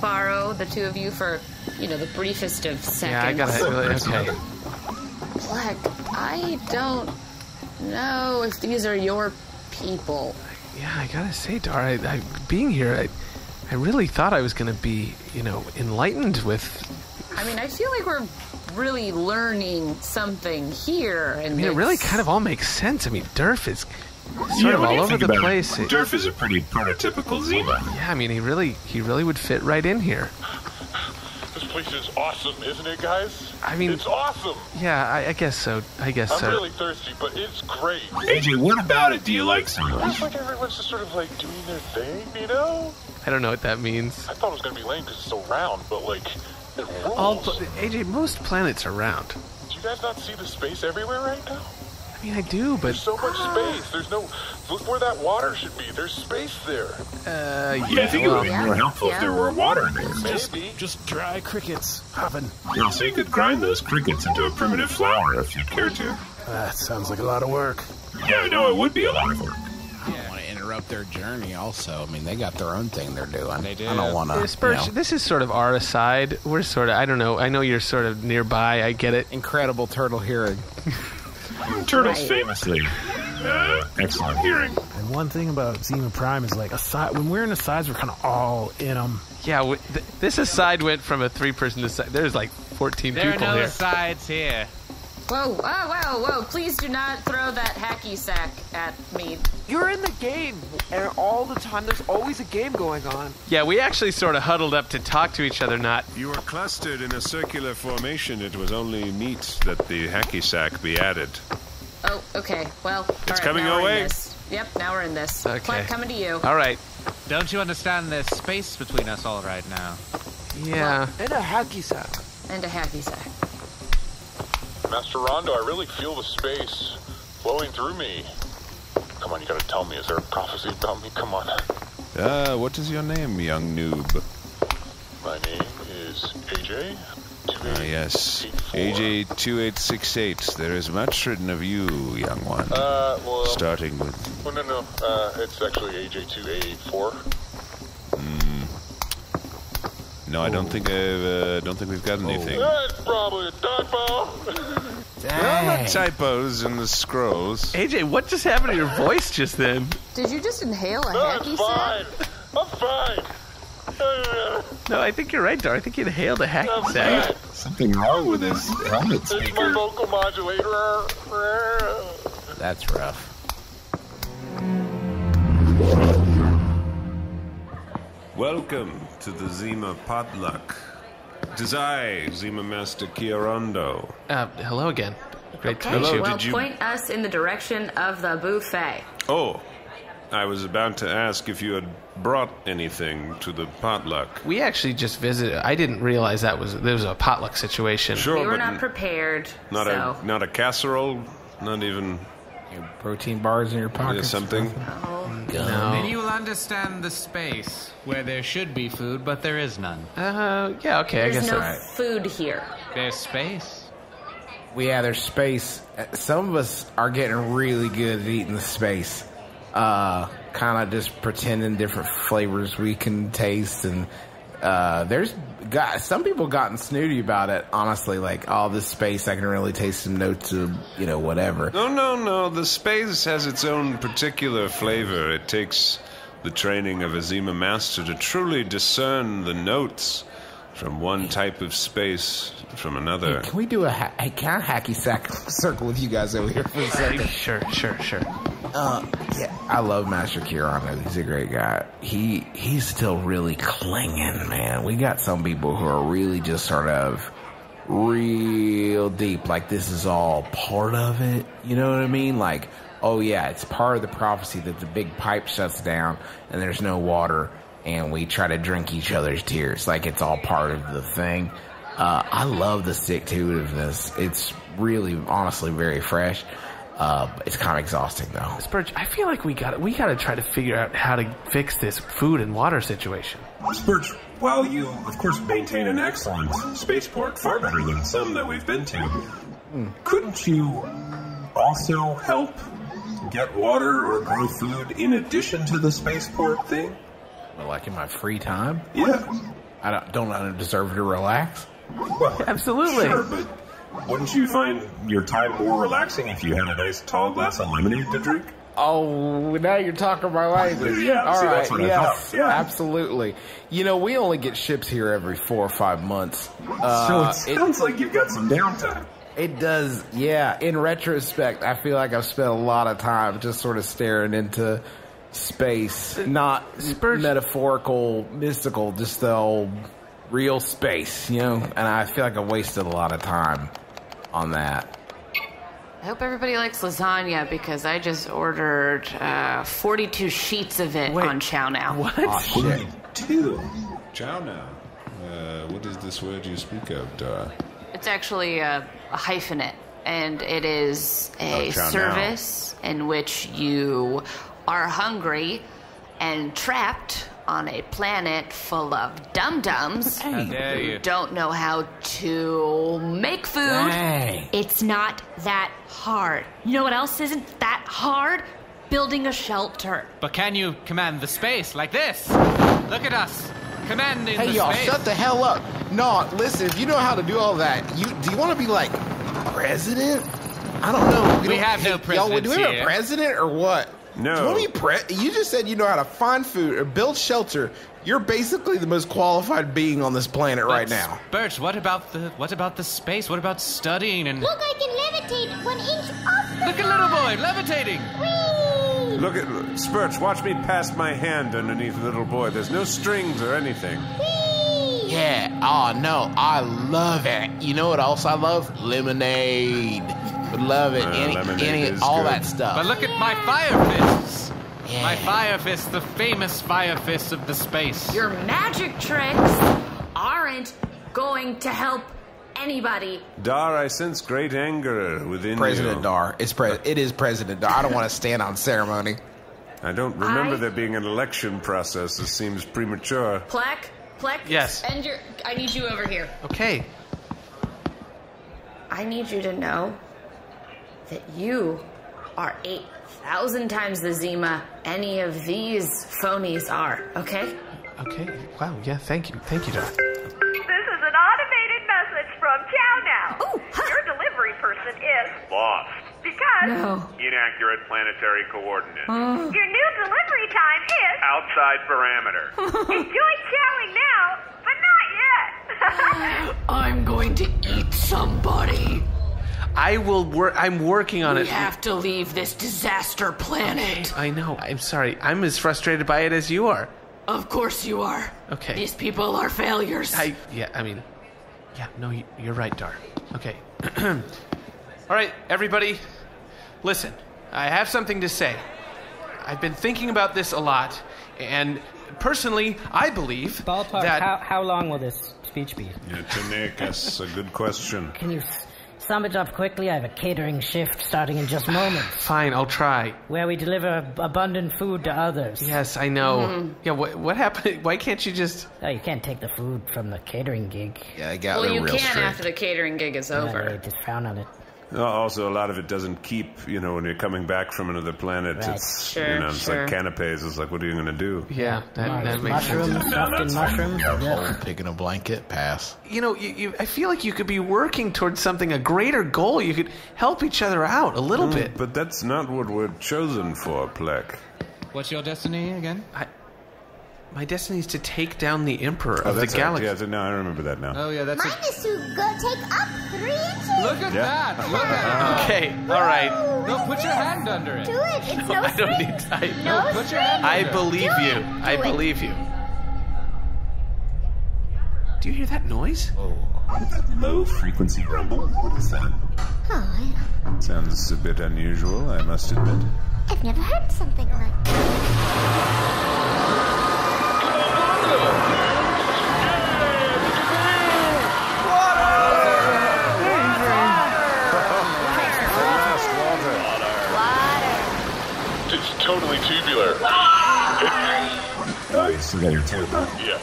Speaker 7: borrow the two of you for, the briefest of seconds?
Speaker 3: Yeah, I gotta. Okay.
Speaker 7: Pleck, I don't know if these are your people.
Speaker 3: Yeah, I gotta say, Dar, I being here, I really thought I was gonna be, enlightened with.
Speaker 7: I mean, I feel like we're really learning something here, and
Speaker 3: it really kind of all makes sense. I mean, Durf is sort of all over the place.
Speaker 5: Durf is a pretty prototypical Zima.
Speaker 3: Yeah, I mean, he really would fit right in here.
Speaker 6: This place is awesome, isn't it, guys?
Speaker 3: I mean,
Speaker 6: it's awesome.
Speaker 3: Yeah, I guess so. I'm
Speaker 6: really thirsty, but it's great.
Speaker 5: AJ, what about it do you like so much?
Speaker 6: It's like everyone's just sort of like doing their thing,
Speaker 3: I don't know what that means.
Speaker 6: I thought it was gonna be lame because it's so round, but like, it rules.
Speaker 3: AJ, most planets are round.
Speaker 6: Do you guys not see the space everywhere right now?
Speaker 3: I mean, I do, but...
Speaker 6: There's so much space. There's no... Look where that water should be. There's space there.
Speaker 5: Yeah, I think it would be more helpful if there were water there.
Speaker 6: Maybe.
Speaker 11: Just dry crickets. Hopping.
Speaker 5: Yeah, so you could grind those crickets into a primitive flour if you'd care to.
Speaker 11: That sounds like a lot of work.
Speaker 5: Yeah, I know, it would be a lot of work.
Speaker 11: I don't want to interrupt their journey also. I mean, they got their own thing they're doing.
Speaker 16: They do.
Speaker 11: I don't want to...
Speaker 3: Spurch, this is sort of our aside. We're sort of... I don't know. I know you're sort of nearby. I get it.
Speaker 11: Incredible turtle hearing.
Speaker 5: Turtles famously excellent hearing.
Speaker 17: And one thing about Zima Prime is like when we're in asides, we're kind of all in them.
Speaker 3: Yeah, this aside went from a 3-person aside. There's like 14 people here.
Speaker 16: There are no asides here.
Speaker 7: Whoa. Please do not throw that hacky sack at me.
Speaker 12: You're in the game, and all the time there's always a game going on.
Speaker 3: Yeah, we actually sort of huddled up to talk to each other, not...
Speaker 14: You were clustered in a circular formation. It was only neat that the hacky sack be added.
Speaker 7: Oh, okay. Well,
Speaker 14: it's coming your way.
Speaker 7: Yep, now we're in this.
Speaker 3: Okay.
Speaker 7: Pleck, coming to you.
Speaker 3: All right.
Speaker 16: Don't you understand there's space between us all right now?
Speaker 3: Yeah.
Speaker 12: And a hacky sack.
Speaker 6: Master Rondo, I really feel the space flowing through me. Come on, you gotta tell me. Is there a prophecy about me? Come on.
Speaker 14: What is your name, young noob?
Speaker 6: My name is AJ.
Speaker 14: Yes. AJ2868. There is much written of you, young one.
Speaker 6: Well...
Speaker 14: Starting with...
Speaker 6: Oh, no. It's actually AJ2884.
Speaker 14: No, I don't think we've got anything.
Speaker 6: That's probably a typo.
Speaker 14: Well, the typos in the scrolls.
Speaker 3: AJ, what just happened to your voice just then?
Speaker 7: Did you just inhale a hacky sack?
Speaker 6: I'm fine.
Speaker 3: No, I think you're right, Dar. I think you inhaled a hacky sack.
Speaker 5: Something wrong with his helmet speaker.
Speaker 6: It's my vocal modulator.
Speaker 11: That's rough.
Speaker 14: Welcome to the Zima potluck. It is I, Zima Master Kiarondo.
Speaker 3: Hello again. Great to meet
Speaker 14: Hello,
Speaker 3: you.
Speaker 7: Well, point us in the direction of the buffet.
Speaker 14: Oh, I was about to ask if you had brought anything to the potluck.
Speaker 3: We actually just visited. I didn't realize there was a potluck situation.
Speaker 14: Sure,
Speaker 7: we were
Speaker 14: but
Speaker 7: not prepared.
Speaker 14: Not a casserole, not even
Speaker 11: your protein bars in your pocket.
Speaker 14: Something.
Speaker 3: No.
Speaker 16: Maybe you'll understand the space where there should be food, but there is none.
Speaker 3: Yeah, okay, I guess
Speaker 7: There's no
Speaker 3: alright.
Speaker 7: food here.
Speaker 16: There's space.
Speaker 11: Yeah, there's space. Some of us are getting really good at eating the space. Kind of just pretending different flavors we can taste, and some people gotten snooty about it. Honestly, like this space, I can really taste some notes of whatever.
Speaker 14: No. The space has its own particular flavor. It takes the training of a Zima master to truly discern the notes from one type of space from another.
Speaker 11: Hey, can we do a hacky sack circle with you guys over here for a second?
Speaker 3: Sure.
Speaker 11: Yeah, I love Master Kiarondo. He's a great guy. He's still really clinging, man. We got some people who are really just sort of real deep, like this is all part of it. You know what I mean? Like, oh yeah, it's part of the prophecy that the big pipe shuts down and there's no water and we try to drink each other's tears. Like it's all part of the thing. I love the stick-to-itiveness. It's really, honestly, very fresh. It's kind of exhausting, though.
Speaker 3: Spurch, I feel like we gotta try to figure out how to fix this food and water situation.
Speaker 5: Spurch, while you, of course, maintain an excellent spaceport, far better than some that we've been to, couldn't you also help get water or grow food in addition to the spaceport thing?
Speaker 11: Well, like in my free time?
Speaker 5: Yeah.
Speaker 11: don't I deserve to relax?
Speaker 5: Well,
Speaker 3: absolutely.
Speaker 5: Sure, but wouldn't you find your time more relaxing if you had a nice tall glass of lemonade to drink?
Speaker 11: Oh, now you're talking my language.
Speaker 5: Yeah,
Speaker 11: all
Speaker 5: see,
Speaker 11: right.
Speaker 5: that's what I
Speaker 11: Yes,
Speaker 5: thought. Yeah.
Speaker 11: absolutely. You know, we only get ships here every 4 or 5 months.
Speaker 5: So it sounds like you've got some downtime.
Speaker 11: It does, yeah. In retrospect, I feel like I've spent a lot of time just sort of staring into space, not metaphorical, mystical, just the old real space, you know? And I feel like I wasted a lot of time on that.
Speaker 7: I hope everybody likes lasagna because I just ordered 42 sheets of it on Chow Now.
Speaker 3: What?
Speaker 11: Oh, shit.
Speaker 5: 42.
Speaker 14: Chow Now. What is this word you speak of, Dara?
Speaker 7: It's actually a hyphenate, and it is a
Speaker 14: Chow Now.
Speaker 7: service in which you are hungry and trapped on a planet full of dum-dums
Speaker 3: How dare you.
Speaker 7: who don't know how to make food.
Speaker 11: Dang.
Speaker 7: It's not that hard. You know what else isn't that hard? Building a shelter.
Speaker 16: But can you command the space like this? Look at us. Commanding
Speaker 11: Hey,
Speaker 16: the
Speaker 11: y'all,
Speaker 16: space.
Speaker 11: shut the hell up. No, listen, if you know how to do all that, do you want to be like president? I don't know.
Speaker 16: We have no
Speaker 11: Y'all, do we have
Speaker 16: here.
Speaker 11: a president or what?
Speaker 14: No.
Speaker 11: Do you want to be you just said you know how to find food or build shelter. You're basically the most qualified being on this planet right now.
Speaker 16: Spurch, what about the space? What about studying and
Speaker 15: Look, I can levitate 1 inch off the
Speaker 16: look at little boy levitating.
Speaker 15: Whee!
Speaker 14: Look at Spurch, watch me pass my hand underneath little boy. There's no strings or anything.
Speaker 15: Whee!
Speaker 11: Yeah, oh no, I love it. You know what else I love? Lemonade. Would love it.
Speaker 14: Lemonade
Speaker 11: All
Speaker 14: is
Speaker 11: that
Speaker 14: good.
Speaker 11: stuff.
Speaker 16: But look at my fire fists.
Speaker 11: Yeah.
Speaker 16: My fire fists, the famous fire fists of the space.
Speaker 7: Your magic tricks aren't going to help anybody.
Speaker 14: Dar, I sense great anger within
Speaker 11: President
Speaker 14: you.
Speaker 11: Dar. It is President Dar. I don't want to stand on ceremony.
Speaker 14: I don't remember there being an election process. This seems premature.
Speaker 7: Pleck,
Speaker 3: Yes.
Speaker 7: and I need you over here.
Speaker 3: Okay.
Speaker 7: I need you to know that you are 8,000 times the Zima any of these phonies are, okay?
Speaker 3: Okay. Wow. Yeah. Thank you. Thank you, Doc.
Speaker 18: This is an automated message from Chow Now. Your delivery person is lost because inaccurate planetary coordinates. Your new delivery time is outside parameter. Enjoy chowing now, but not yet.
Speaker 7: I'm going to eat somebody.
Speaker 3: I will work. I'm working on
Speaker 7: We
Speaker 3: it.
Speaker 7: have to leave this disaster planet.
Speaker 3: I know. I'm sorry. I'm as frustrated by it as you are.
Speaker 7: Of course you are.
Speaker 3: Okay.
Speaker 7: These people are failures.
Speaker 3: No, you're right, Dar. Okay. All right, everybody, listen. I have something to say. I've been thinking about this a lot, and personally, I believe
Speaker 13: Ballpark,
Speaker 3: that...
Speaker 13: how long will this speech be?
Speaker 14: Yeah, that's a good question.
Speaker 13: Can you sum it up quickly? I have a catering shift starting in just moments.
Speaker 3: Fine, I'll try.
Speaker 13: Where we deliver abundant food to others.
Speaker 3: Yes, I know. Yeah, what happened? Why can't you just...
Speaker 13: Oh, you can't take the food from the catering gig.
Speaker 11: Yeah, they got
Speaker 7: well, you can after the catering gig is over.
Speaker 13: They just frown on it.
Speaker 14: Also, a lot of it doesn't keep, when you're coming back from another planet.
Speaker 13: Right.
Speaker 14: It's,
Speaker 7: Sure,
Speaker 14: it's like canapes. It's like, what are you going to do?
Speaker 3: Yeah, that makes
Speaker 13: mushrooms,
Speaker 3: sense.
Speaker 13: stuffed in mushrooms. Yeah.
Speaker 11: Picking a blanket, pass.
Speaker 3: I feel like you could be working towards something, a greater goal. You could help each other out a little bit.
Speaker 14: But that's not what we're chosen for, Pleck.
Speaker 16: What's your destiny again?
Speaker 3: My destiny is to take down the Emperor of the
Speaker 14: that's
Speaker 3: galaxy.
Speaker 14: Yeah, no, I remember that now.
Speaker 16: Oh, yeah, that's
Speaker 15: Mine is to go take up 3 inches.
Speaker 16: Look at that! Look at it!
Speaker 3: Okay, all right.
Speaker 16: No, put your hand under it.
Speaker 15: Do it. It's no
Speaker 3: I don't need
Speaker 15: strings.
Speaker 3: to.
Speaker 15: No
Speaker 16: put your hand
Speaker 3: I
Speaker 16: under it.
Speaker 3: believe you. I believe you. Do you hear that noise?
Speaker 5: Oh, that low frequency rumble. What is that?
Speaker 15: Oh,
Speaker 14: Sounds a bit unusual, I must admit.
Speaker 15: I've never heard something like that.
Speaker 6: It's totally tubular.
Speaker 5: Oh, you still got your tube.
Speaker 6: Yeah,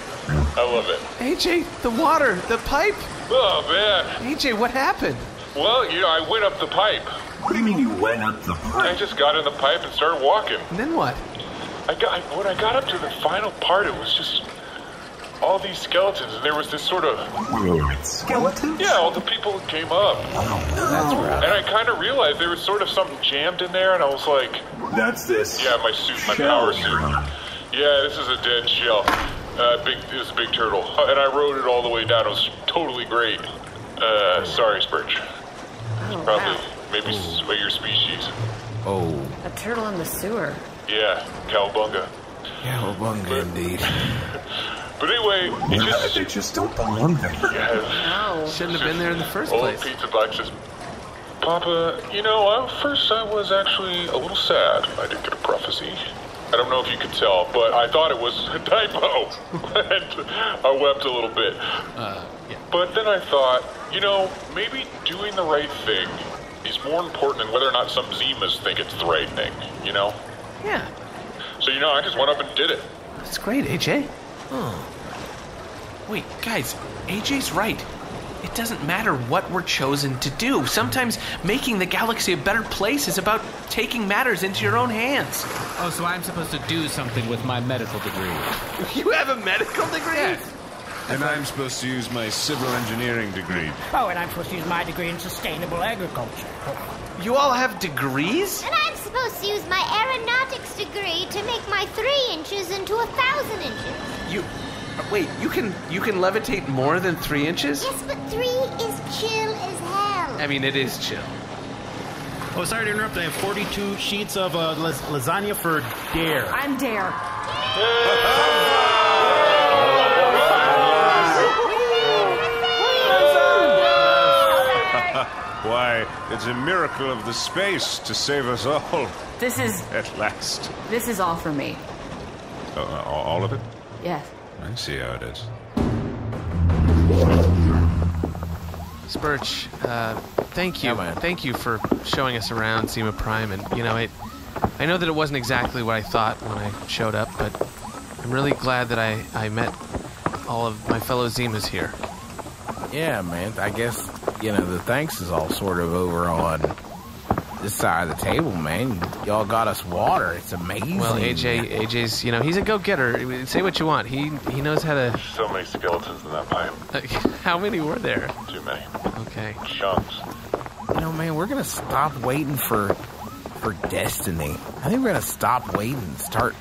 Speaker 6: I love it.
Speaker 3: AJ, the water, the pipe.
Speaker 6: Oh, man.
Speaker 3: AJ, what happened?
Speaker 6: Well, I went up the pipe.
Speaker 5: What do you mean you went up the pipe?
Speaker 6: I just got in the pipe and started walking.
Speaker 3: And then what?
Speaker 6: When I got up to the final part, it was just all these skeletons, and there was this sort of...
Speaker 5: Skeletons?
Speaker 6: Yeah, all the people who came up.
Speaker 5: That's right.
Speaker 6: And I kind of realized there was sort of something jammed in there, and I was like...
Speaker 5: That's this.
Speaker 6: Yeah, my suit, my power suit. Yeah, this is a dead shell. It was a big turtle. And I rode it all the way down. It was totally great. Sorry, Spurch. It's probably maybe your species.
Speaker 11: Oh.
Speaker 7: A turtle in the sewer.
Speaker 6: Yeah, cowabunga.
Speaker 11: Cowabunga, indeed.
Speaker 6: But anyway,
Speaker 5: they just don't belong there.
Speaker 6: Yeah.
Speaker 3: No. Shouldn't have been there in the first
Speaker 6: Old
Speaker 3: place.
Speaker 6: Pizza Box says, Papa, first I was actually a little sad. I did get a prophecy. I don't know if you could tell, but I thought it was a typo. And I wept a little bit.
Speaker 3: Yeah.
Speaker 6: But then I thought, maybe doing the right thing is more important than whether or not some Zimas think it's the right thing,
Speaker 3: Yeah.
Speaker 6: So, I just went up and did it.
Speaker 3: That's great, AJ. Oh. Wait, guys, AJ's right. It doesn't matter what we're chosen to do. Sometimes making the galaxy a better place is about taking matters into your own hands.
Speaker 16: Oh, so I'm supposed to do something with my medical degree.
Speaker 3: You have a medical degree?
Speaker 16: Yes.
Speaker 14: And I'm supposed to use my civil engineering degree.
Speaker 13: Oh, and I'm supposed to use my degree in sustainable agriculture.
Speaker 3: You all have degrees?
Speaker 15: And I'm supposed to use my aeronautics degree to make my 3 inches into 1,000 inches.
Speaker 3: Wait, you can levitate more than 3 inches?
Speaker 15: Yes, but 3 is chill as hell.
Speaker 3: I mean, it is chill.
Speaker 17: Oh, sorry to interrupt. I have 42 sheets of lasagna for Dare.
Speaker 7: I'm Dare.
Speaker 14: Why, it's a miracle of the space to save us all.
Speaker 7: This is...
Speaker 14: At last.
Speaker 7: This is all for me.
Speaker 14: All of it?
Speaker 7: Yes.
Speaker 14: I see how it is.
Speaker 3: Spurch, thank you. Thank you for showing us around Zima Prime. And, I know that it wasn't exactly what I thought when I showed up, but I'm really glad that I met all of my fellow Zimas here.
Speaker 11: Yeah, man. I guess, the thanks is all sort of over on this side of the table, man. Y'all got us water. It's amazing.
Speaker 3: Well, AJ's, he's a go-getter. Say what you want. He knows how to...
Speaker 6: So many skeletons in that pipe.
Speaker 3: How many were there?
Speaker 6: Too many.
Speaker 3: Okay.
Speaker 6: Chunks.
Speaker 11: Man, we're going to stop waiting for destiny. I think we're going to stop waiting and start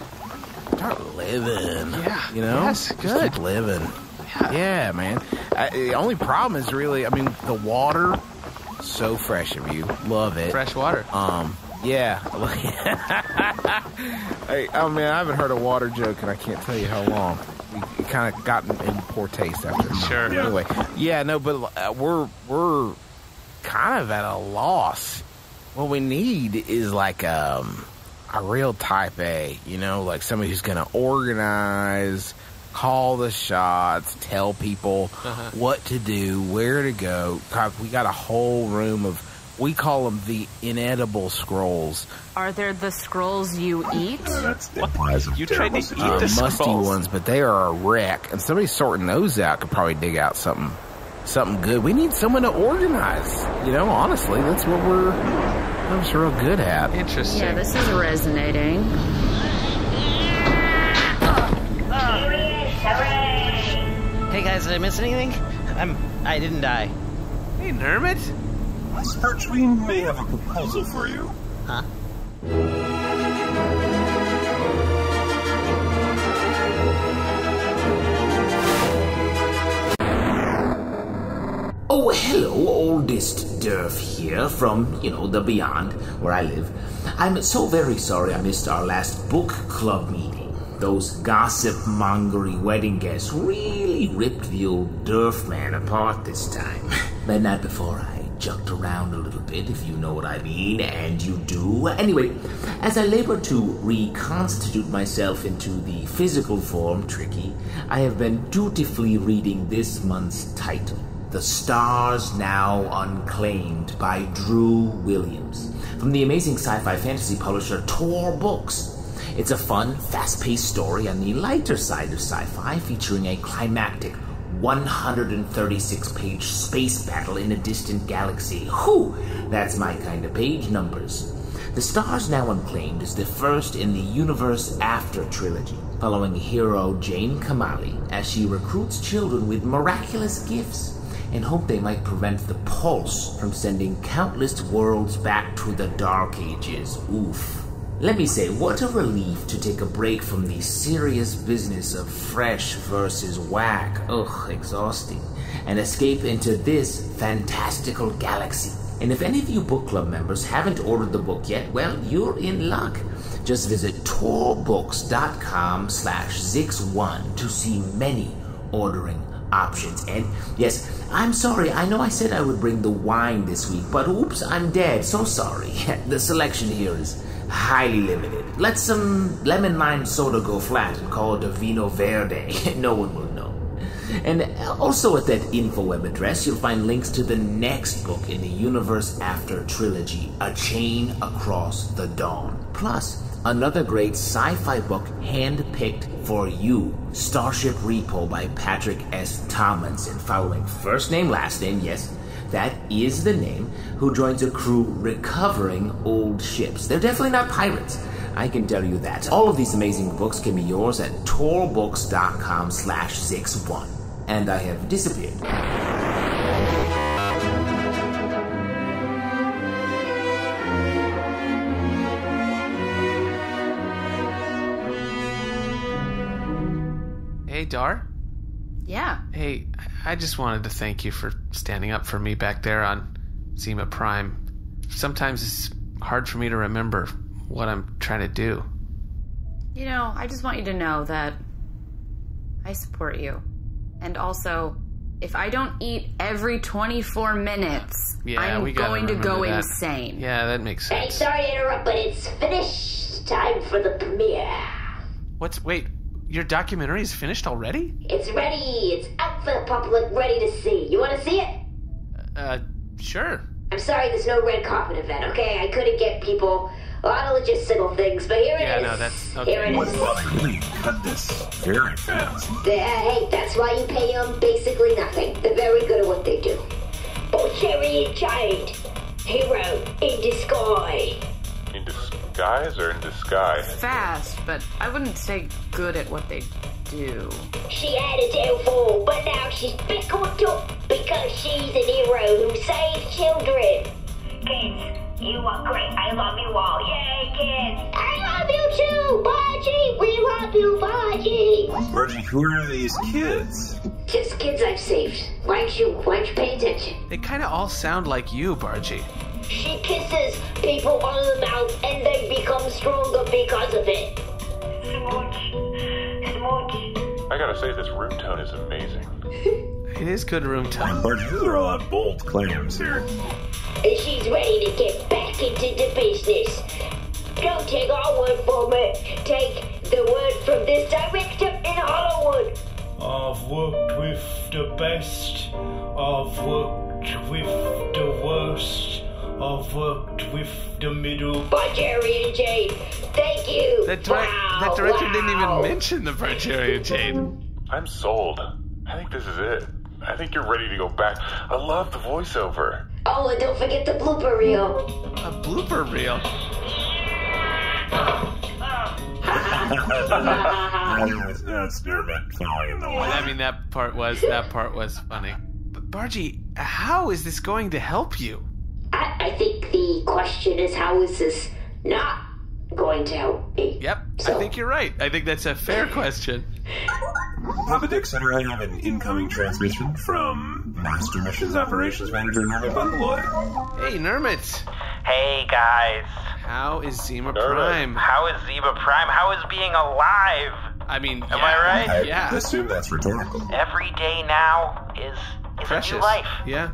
Speaker 11: living.
Speaker 3: Yeah.
Speaker 11: Yes,
Speaker 3: good.
Speaker 11: Just keep living. Yeah, man. The only problem is really, the water... So fresh of you. Love it.
Speaker 3: Fresh water.
Speaker 11: Yeah. Hey, man, I haven't heard a water joke and I can't tell you how long. We kind of gotten in poor taste after.
Speaker 3: Sure.
Speaker 11: Anyway, yeah, no, but we're kind of at a loss. What we need is like a real type A, like somebody who's going to organize, call the shots, tell people what to do, where to go. God, we got a whole room of, we call them the inedible scrolls.
Speaker 7: Are there the scrolls you eat?
Speaker 3: You tried to eat the scrolls?
Speaker 11: Musty ones, but they are a wreck. And somebody sorting those out could probably dig out something good. We need someone to organize. Honestly, that's what we're real good at.
Speaker 3: Interesting.
Speaker 7: Yeah, this is resonating.
Speaker 9: Hey guys, did I miss anything? I didn't die.
Speaker 3: Hey, Nermut.
Speaker 5: Spurch, we may have a proposal for you.
Speaker 9: Huh?
Speaker 19: Oh, hello, oldest Durf here from, the beyond, where I live. I'm so very sorry I missed our last book club meeting. Those gossip-mongery wedding guests really ripped the old Durf man apart this time. The night before, I jumped around a little bit, if you know what I mean, and you do. Anyway, as I labor to reconstitute myself into the physical form, Tricky, I have been dutifully reading this month's title, The Stars Now Unclaimed by Drew Williams, from the amazing sci-fi fantasy publisher Tor Books. It's a fun, fast-paced story on the lighter side of sci-fi, featuring a climactic 136-page space battle in a distant galaxy. Whew! That's my kind of page numbers. The Stars Now Unclaimed is the first in the Universe After trilogy, following hero Jane Kamali as she recruits children with miraculous gifts in hope they might prevent the Pulse from sending countless worlds back to the Dark Ages. Oof. Let me say, what a relief to take a break from the serious business of fresh versus whack, exhausting, and escape into this fantastical galaxy. And if any of you book club members haven't ordered the book yet, well, you're in luck. Just visit torbooks.com/Zix1 to see many ordering options. And yes, I'm sorry, I know I said I would bring the wine this week, but oops, I'm dead, so sorry. The selection here is highly limited. Let some lemon lime soda go flat and call it a Vino Verde. No one will know. And also at that InfoWeb address, you'll find links to the next book in the Universe After trilogy, A Chain Across the Dawn. Plus, another great sci-fi book hand-picked for you, Starship Repo by Patrick S. Tomlinson, following first name, last name, yes, that is the name, who joins a crew recovering old ships. They're definitely not pirates, I can tell you that. All of these amazing books can be yours at torbooks.com/Zix1. And I have disappeared.
Speaker 3: Hey, Dar?
Speaker 7: Yeah.
Speaker 3: Hey, I just wanted to thank you for standing up for me back there on Zima Prime. Sometimes it's hard for me to remember what I'm trying to do.
Speaker 7: You know, I just want you to know that I support you. And also, if I don't eat every 24 minutes, I'm going to go insane.
Speaker 3: Yeah, that makes sense.
Speaker 4: Hey, sorry to interrupt, but it's finished. Time for the premiere.
Speaker 3: Wait, your documentary is finished already?
Speaker 4: It's ready. It's out for the public, ready to see. You want to see it?
Speaker 3: Sure.
Speaker 4: I'm sorry there's no red carpet event, okay? I couldn't get people. A lot of logistical things, but here it is.
Speaker 3: Yeah, no, that's okay.
Speaker 4: Here it is.
Speaker 5: Really cut this very fast.
Speaker 4: Hey, that's why you pay them basically nothing. They're very good at what they do. Bargarean Jade, hero in disguise.
Speaker 6: In disguise or in disguise?
Speaker 7: Fast, but I wouldn't say good at what they do.
Speaker 4: She had a downfall, but now she's back on top because she's an hero who saves children. Kids, you are great. I love you all. Yay, kids. I love you too, Bargie. We love you, Bargie.
Speaker 5: Bargie, who are these kids?
Speaker 4: Just kids I've saved. Why don't you pay attention?
Speaker 3: They kind of all sound like you, Bargie.
Speaker 4: She kisses people on the mouth and they become stronger because of it.
Speaker 6: I gotta say, this room tone is amazing.
Speaker 3: It is good room tone.
Speaker 5: Bargie, these are all bold claims here.
Speaker 4: And she's ready to get back into the business. Don't take our word for it. Take the word from this director in Hollywood.
Speaker 20: I've worked with the best. I've worked with the worst. I've worked with the middle.
Speaker 4: Bargarean Jade, thank you.
Speaker 3: That director didn't even mention the Bargarean Jade.
Speaker 6: I'm sold. I think this is it. I think you're ready to go back. I love the voiceover.
Speaker 4: Oh, and don't forget the blooper reel.
Speaker 3: A blooper reel?
Speaker 5: That's Nermut falling in the line.
Speaker 3: I mean, that part was funny. But Bargie, how is this going to help you?
Speaker 4: I think the question is, how is this not going to help me?
Speaker 3: Yep, I think you're right. I think that's a fair question.
Speaker 5: Papa Decksetter, I have an incoming transmission from Master Missions Operations Manager Nermut Bundaloy.
Speaker 3: Hey, Nermut.
Speaker 8: Hey, guys.
Speaker 3: How is Zima Prime?
Speaker 8: How is Zima Prime? How is being alive?
Speaker 3: I mean,
Speaker 8: am I right?
Speaker 5: I assume that's rhetorical.
Speaker 8: Every day now is
Speaker 3: precious.
Speaker 8: A new life.
Speaker 3: Yeah.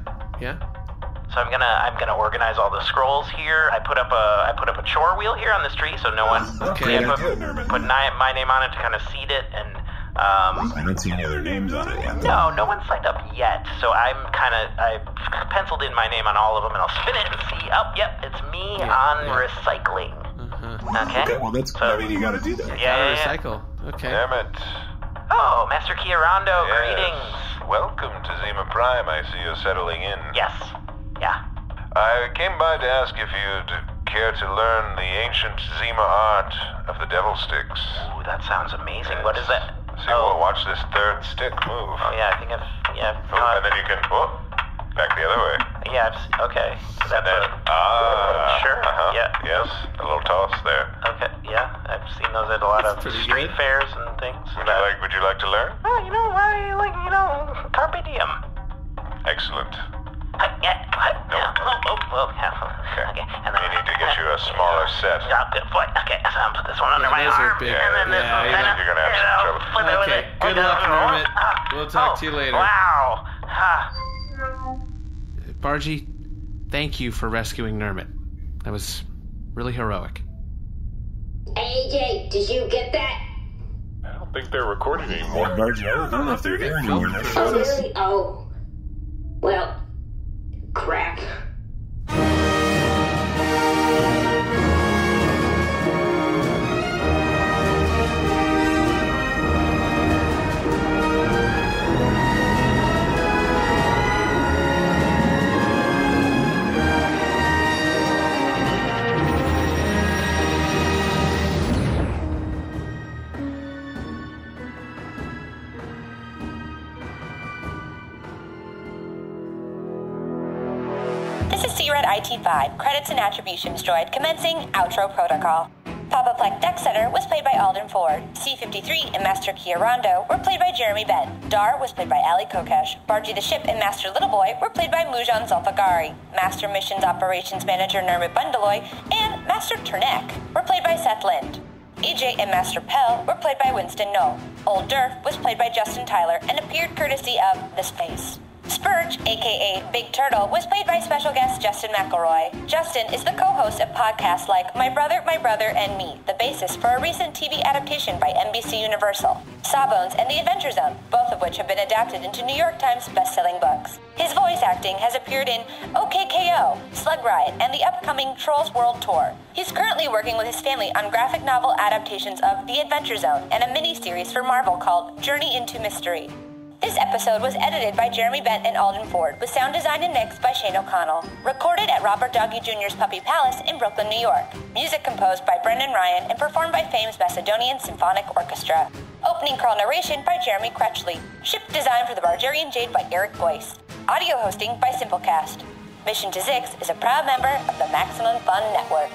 Speaker 8: So I'm gonna organize all the scrolls here. I put up a chore wheel here on this tree, so no one put my name on it to kind of seed it, and
Speaker 5: I don't see any other names on it yet.
Speaker 8: No one signed up yet. So I penciled in my name on all of them, and I'll spin it and see. Oh, yep, it's me on recycling. Okay,
Speaker 5: well you gotta do that.
Speaker 8: Yeah.
Speaker 3: Recycle. Okay.
Speaker 6: Nermut.
Speaker 8: Oh, Master Kiarondo, greetings.
Speaker 6: Welcome to Zima Prime. I see you're settling in.
Speaker 8: Yes. Yeah.
Speaker 6: I came by to ask if you'd care to learn the ancient Zima art of the devil
Speaker 21: several sticks.
Speaker 8: Ooh, that sounds amazing. What is that?
Speaker 21: See, well, watch this third stick move.
Speaker 8: Oh, yeah, I think I've... Yeah.
Speaker 21: And then you can... back the other way.
Speaker 8: Yeah, okay.
Speaker 21: And then...
Speaker 8: Sure. Yeah.
Speaker 21: Yes, a little toss there.
Speaker 8: Okay, yeah. I've seen those at a lot of street fairs and things.
Speaker 21: Would you like to learn?
Speaker 8: Oh, carpe diem.
Speaker 21: Excellent.
Speaker 8: Yeah. Okay. And then
Speaker 21: you need to get you a smaller set.
Speaker 8: Yeah, good boy. Okay, so I'll put this one under my arm.
Speaker 21: Big.
Speaker 8: And then this one.
Speaker 21: You're going to have some trouble.
Speaker 3: Okay, good luck, Nermut. We'll talk to you later.
Speaker 8: Wow.
Speaker 3: Bargie, thank you for rescuing Nermut. That was really heroic.
Speaker 4: AJ, did you get that?
Speaker 6: I don't think they're recording anymore.
Speaker 5: Bargie, I don't know if they're here anymore.
Speaker 4: Oh, really? Oh. Well, crap.
Speaker 1: IT5, credits and attributions droid commencing outro protocol. Papa Pleck Decksetter was played by Alden Ford. C-53 and Master Kiarondo were played by Jeremy Benn. Dar was played by Allie Kokesh. Bargie the Ship and Master Little Boy were played by Moujan Zolfaghari. Master Missions Operations Manager Nermut Bundaloy and Master Turnek were played by Seth Lind. AJ and Master Pell were played by Winston Noel. Old Durf was played by Justin Tyler and appeared courtesy of The Space. Spurch, aka Big Turtle, was played by special guest Justin McElroy. Justin is the co-host of podcasts like My Brother, and Me, the basis for a recent TV adaptation by NBC Universal, Sawbones and The Adventure Zone, both of which have been adapted into New York Times best-selling books. His voice acting has appeared in OKKO, Slug Riot, and the upcoming Trolls World Tour. He's currently working with his family on graphic novel adaptations of The Adventure Zone and a mini-series for Marvel called Journey into Mystery. This episode was edited by Jeremy Benn and Alden Ford, with sound design and mixed by Shane O'Connell. Recorded at Robert Doggy Jr.'s Puppy Palace in Brooklyn, New York. Music composed by Brendan Ryan and performed by Fame's Macedonian Symphonic Orchestra. Opening crawl narration by Jeremy Crutchley. Ship design for the Bargarean Jade by Eric Geusz. Audio hosting by Simplecast. Mission to Zix is a proud member of the Maximum Fun Network.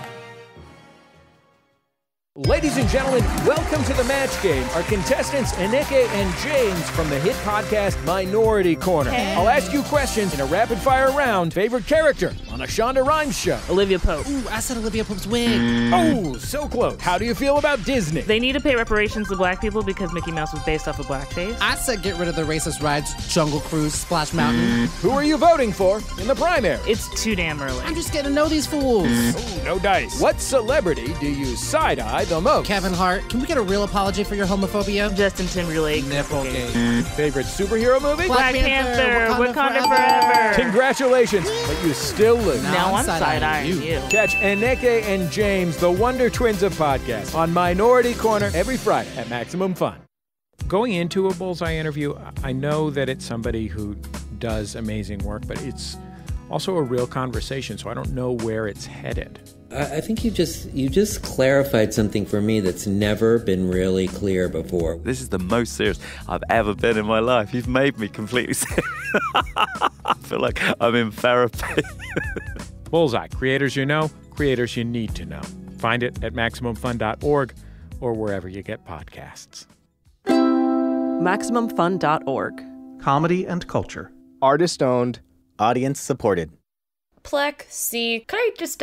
Speaker 22: Ladies and gentlemen, welcome to the match game. Our contestants, Aneke and James from the hit podcast Minority Corner.
Speaker 23: Hey.
Speaker 22: I'll ask you questions in a rapid-fire round. Favorite character on a Shonda Rhimes show?
Speaker 23: Olivia Pope. Ooh, I said Olivia Pope's wig.
Speaker 22: Oh, so close. How do you feel about Disney?
Speaker 23: They need to pay reparations to black people because Mickey Mouse was based off of blackface.
Speaker 12: I said get rid of the racist rides, Jungle Cruise, Splash Mountain.
Speaker 22: Who are you voting for in the primary?
Speaker 23: It's too damn early.
Speaker 12: I'm just getting to know these fools.
Speaker 22: Oh, no dice. What celebrity do you side-eye the most?
Speaker 12: Kevin Hart. Can we get a real apology for your homophobia?
Speaker 23: Justin Timberlake.
Speaker 12: Nipple game.
Speaker 22: Favorite superhero movie?
Speaker 23: Black Panther. Wakanda forever.
Speaker 22: Congratulations, but you still lose.
Speaker 23: Now I'm side-eyeing you.
Speaker 22: Catch Aneke and James, the Wonder Twins of podcasts, on Minority Corner every Friday at Maximum Fun. Going into a Bullseye interview, I know that it's somebody who does amazing work, but it's also a real conversation, so I don't know where it's headed.
Speaker 24: I think you just clarified something for me that's never been really clear before.
Speaker 25: This is the most serious I've ever been in my life. You've made me completely serious. I feel like I'm in therapy.
Speaker 22: Bullseye, creators you know, creators you need to know. Find it at MaximumFun.org or wherever you get podcasts.
Speaker 26: MaximumFun.org.
Speaker 27: Comedy and culture.
Speaker 28: Artist-owned. Audience supported.
Speaker 7: Pleck, C, could I just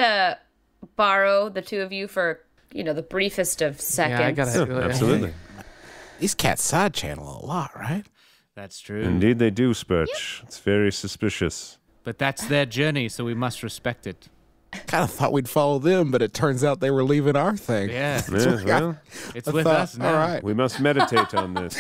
Speaker 7: borrow the two of you for, the briefest of seconds?
Speaker 3: Yeah, I gotta
Speaker 14: absolutely.
Speaker 12: These cats side channel a lot, right?
Speaker 16: That's true.
Speaker 14: Indeed they do, Spurch. Yep. It's very suspicious.
Speaker 16: But that's their journey, so we must respect it.
Speaker 12: Kind of thought we'd follow them, but it turns out they were leaving our thing.
Speaker 16: Yeah.
Speaker 14: Well,
Speaker 16: it's with us now.
Speaker 12: All right.
Speaker 14: We must meditate on this.